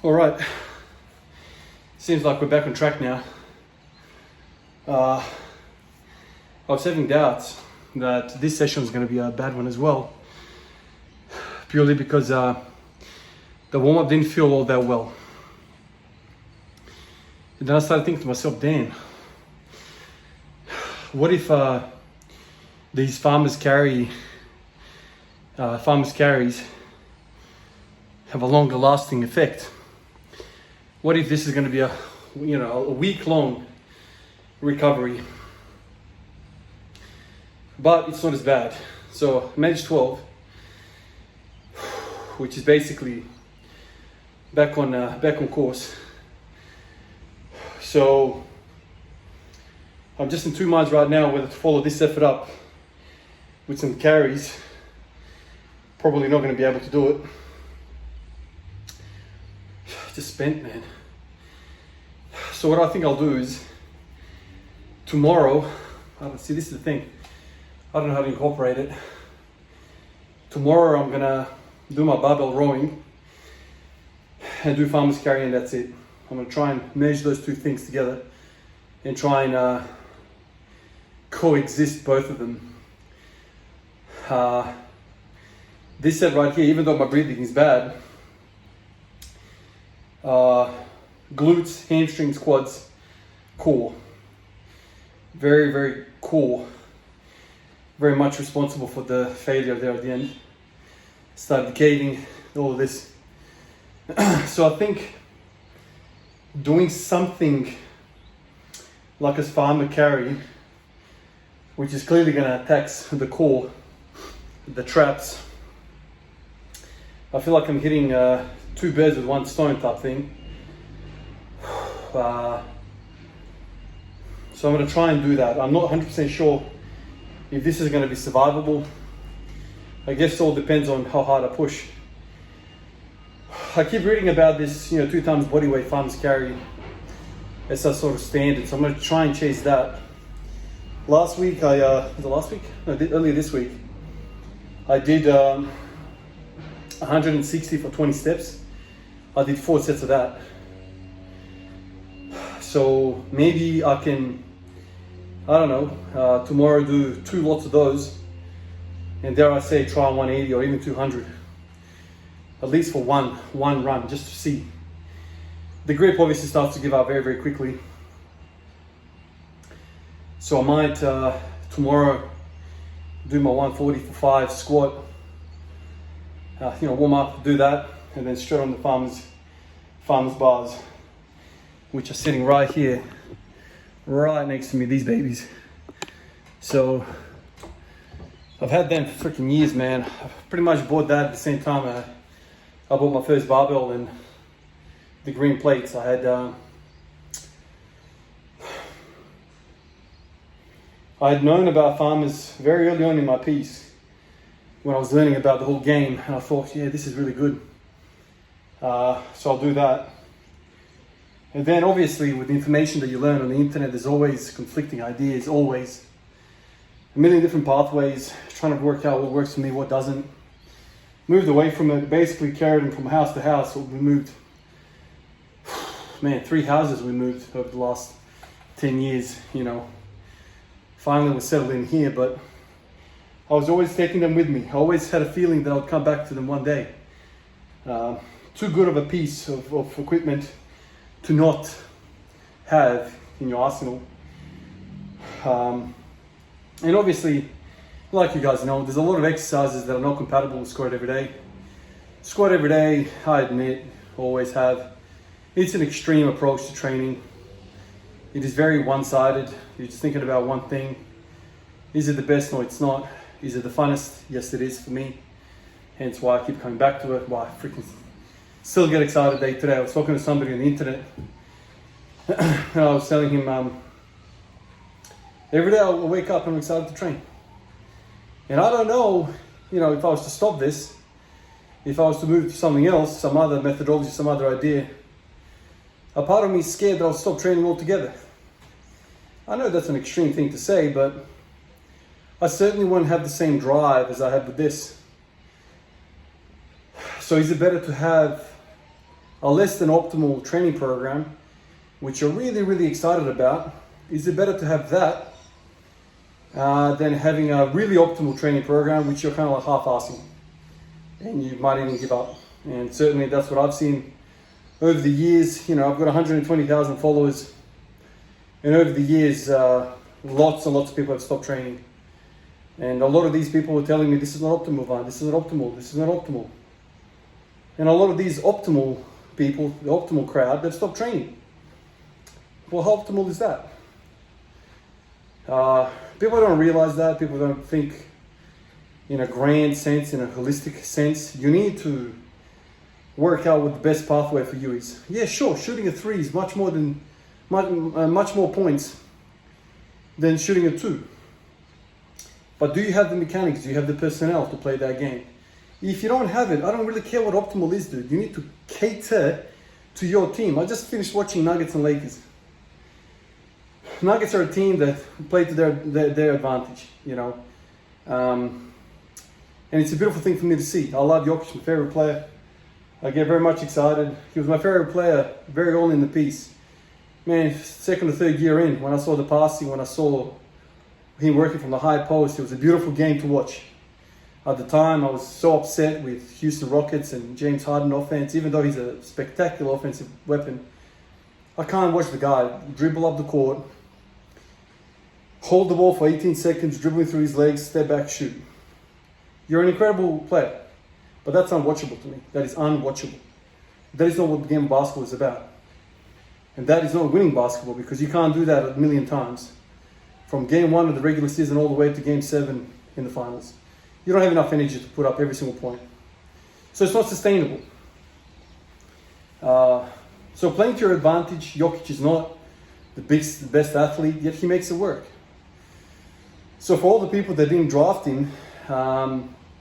All right, seems like we're back on track now. I was having doubts that this session was going to be a bad one as well, purely because the warm-up didn't feel all that well. And then I started thinking to myself, Dan, what if these farmers carries have a longer lasting effect? What if this is going to be a week-long recovery? But it's not as bad. So managed 12, which is basically back on course. So I'm just in two minds right now whether to follow this effort up with some carries. Probably not going to be able to do it. Just spent, man. So what I think I'll do is tomorrow, see, this is the thing, I don't know how to incorporate it. Tomorrow I'm gonna do my barbell rowing and do farmer's carry, and that's it. I'm gonna try and merge those two things together and try and coexist both of them. This set right here, even though my breathing is bad, glutes, hamstrings, quads, core. Very, very core. Very much responsible for the failure there at the end. Started decaying, all of this. So I think doing something like a farmer carry, which is clearly going to tax the core, the traps. I feel like I'm hitting two birds with one stone type thing. So I'm going to try and do that. I'm not 100% sure if this is going to be survivable. I guess it all depends on how hard I push. I keep reading about this, 2 times body weight farmers carry as a sort of standard. So I'm going to try and chase that. Last week, earlier this week, I did 160 for 20 steps. I did 4 sets of that. So maybe I can, tomorrow do 2 lots of those, and dare I say try 180 or even 200, at least for one run, just to see. The grip obviously starts to give up very, very quickly. So I might tomorrow do my 140 for 5 squat, warm up, do that, and then straight on the farmers bars, which are sitting right here, right next to me, these babies. So I've had them for freaking years, man. I pretty much bought that at the same time I bought my first barbell and the green plates. I had I had known about farmers very early on in my piece when I was learning about the whole game, and I thought, yeah, this is really good. So I'll do that. And then obviously with the information that you learn on the internet, there's always conflicting ideas, always. A million different pathways, trying to work out what works for me, what doesn't. Moved away from it, basically carried from house to house. We moved, 3 houses we moved over the last 10 years, Finally we're settled in here, but I was always taking them with me. I always had a feeling that I'd come back to them one day. Too good of a piece of equipment to not have in your arsenal. And obviously, like you guys know, there's a lot of exercises that are not compatible with squat every day. Squat every day, I admit, always have. It's an extreme approach to training. It is very one-sided. You're just thinking about one thing. Is it the best? No, it's not. Is it the funnest? Yes, it is for me. Hence why I keep coming back to it. Why I freaking still get excited day to day. I was talking to somebody on the internet and I was telling him, every day I wake up and I'm excited to train. And I don't know, if I was to stop this, if I was to move to something else, some other methodology, some other idea, a part of me is scared that I'll stop training altogether. I know that's an extreme thing to say, but I certainly won't have the same drive as I had with this. So is it better to have a less than optimal training program, which you're really, really excited about? Is it better to have that than having a really optimal training program, which you're kind of like half-assing and you might even give up? And certainly that's what I've seen over the years. I've got 120,000 followers, and over the years, lots and lots of people have stopped training. And a lot of these people were telling me, this is not optimal, Van, this is not optimal, this is not optimal. And a lot of these optimal people, the optimal crowd, they've stopped training. Well, how optimal is that? People don't realize that. People don't think in a grand sense, in a holistic sense. You need to work out what the best pathway for you is. Yeah, sure, shooting a 3 is much more points than shooting a 2. But do you have the mechanics? Do you have the personnel to play that game? If you don't have it, I don't really care what optimal is, dude. You need to cater to your team. I just finished watching Nuggets and Lakers. Nuggets are a team that play to their advantage, and it's a beautiful thing for me to see. I love Jokic, my favorite player. I get very much excited. He was my favorite player very early in the piece. Man, second or third year in, when I saw the passing, when I saw him working from the high post, it was a beautiful game to watch. At the time, I was so upset with Houston Rockets and James Harden offense, even though he's a spectacular offensive weapon. I can't watch the guy dribble up the court, hold the ball for 18 seconds, dribbling through his legs, step back, shoot. You're an incredible player, but that's unwatchable to me. That is unwatchable. That is not what the game of basketball is about. And that is not winning basketball, because you can't do that a million times. From game 1 of the regular season all the way to game 7 in the finals. You don't have enough energy to put up every single point. So it's not sustainable. So playing to your advantage, Jokic is not the best athlete, yet he makes it work. So for all the people that didn't draft him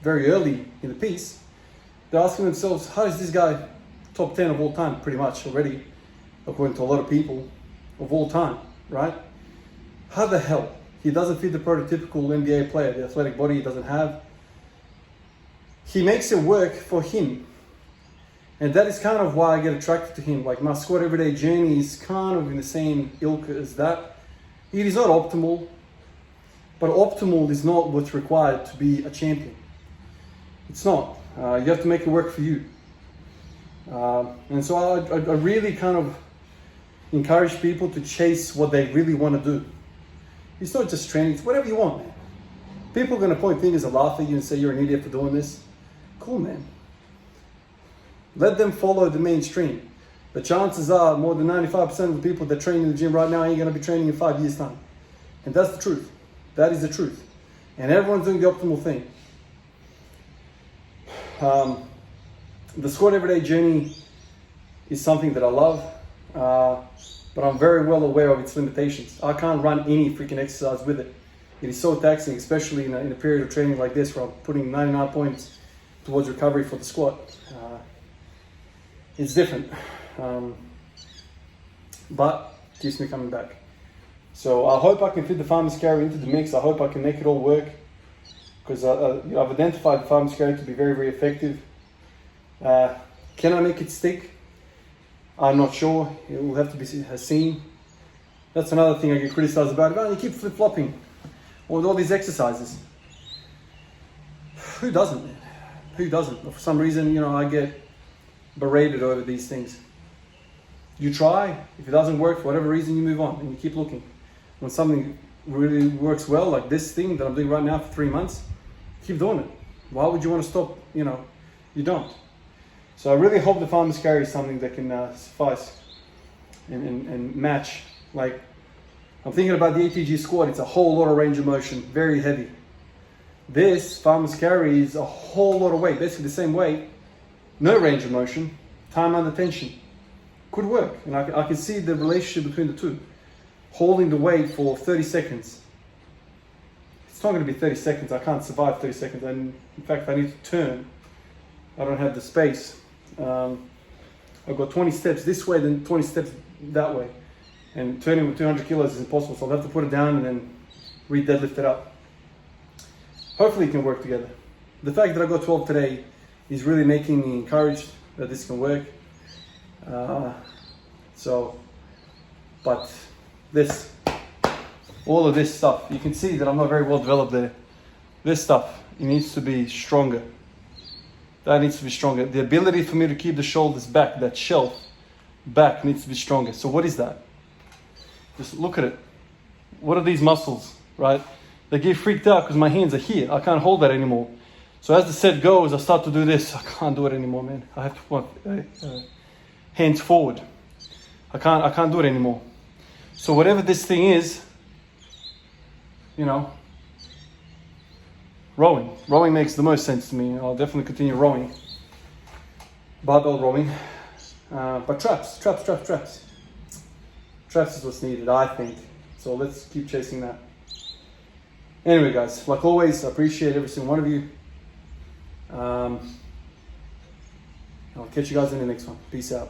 very early in the piece, they're asking themselves, how is this guy top 10 of all time, pretty much already, according to a lot of people, of all time, right? How the hell? He doesn't fit the prototypical NBA player, the athletic body he doesn't have. He makes it work for him. And that is kind of why I get attracted to him. Like, my squat everyday journey is kind of in the same ilk as that. It is not optimal, but optimal is not what's required to be a champion. It's not. You have to make it work for you. And so I really kind of encourage people to chase what they really want to do. It's not just training, it's whatever you want, man. People are going to point fingers and laugh at you and say you're an idiot for doing this. Cool, man. Let them follow the mainstream. The chances are more than 95% of the people that train in the gym right now ain't going to be training in 5 years' time. And that's the truth. That is the truth. And everyone's doing the optimal thing. The squat everyday journey is something that I love, but I'm very well aware of its limitations. I can't run any freaking exercise with it. It is so taxing, especially in a period of training like this, where I'm putting 99 points towards recovery for the squat. It's different, but keeps me coming back. So I hope I can fit the farmer's carry into the mix. I hope I can make it all work, because I've identified the farmer's carry to be very, very effective. Can I make it stick? I'm not sure. It will have to be seen. That's another thing I get criticized about. You keep flip-flopping with all these exercises. Who doesn't? Who doesn't? For some reason, I get berated over these things. You try. If it doesn't work, for whatever reason, you move on and you keep looking. When something really works well, like this thing that I'm doing right now for 3 months, keep doing it. Why would you want to stop? You don't. So I really hope the farmer's carry is something that can suffice and match. Like, I'm thinking about the ATG squat. It's a whole lot of range of motion, very heavy. This farmer's carry is a whole lot of weight, basically the same weight, no range of motion, time under tension. Could work, and I can see the relationship between the two. Holding the weight for 30 seconds. It's not going to be 30 seconds. I can't survive 30 seconds. And in fact, I need to turn. I don't have the space. I've got 20 steps this way, then 20 steps that way. And turning with 200 kilos is impossible, so I'll have to put it down and then re-deadlift it up. Hopefully it can work together. The fact that I got 12 today is really making me encouraged that this can work. But all of this stuff, you can see that I'm not very well developed there. This stuff, it needs to be stronger. That needs to be stronger. The ability for me to keep the shoulders back, that shelf back, needs to be stronger. So what is that? Just look at it. What are these muscles, right? They get freaked out because my hands are here. I can't hold that anymore. So as the set goes, I start to do this. I can't do it anymore, man. I have to put hands forward. I can't do it anymore. So whatever this thing is, rowing. Rowing makes the most sense to me. I'll definitely continue rowing. Barbell rowing. But traps. Traps is what's needed, I think. So let's keep chasing that. Anyway, guys, like always, I appreciate every single one of you. I'll catch you guys in the next one. Peace out.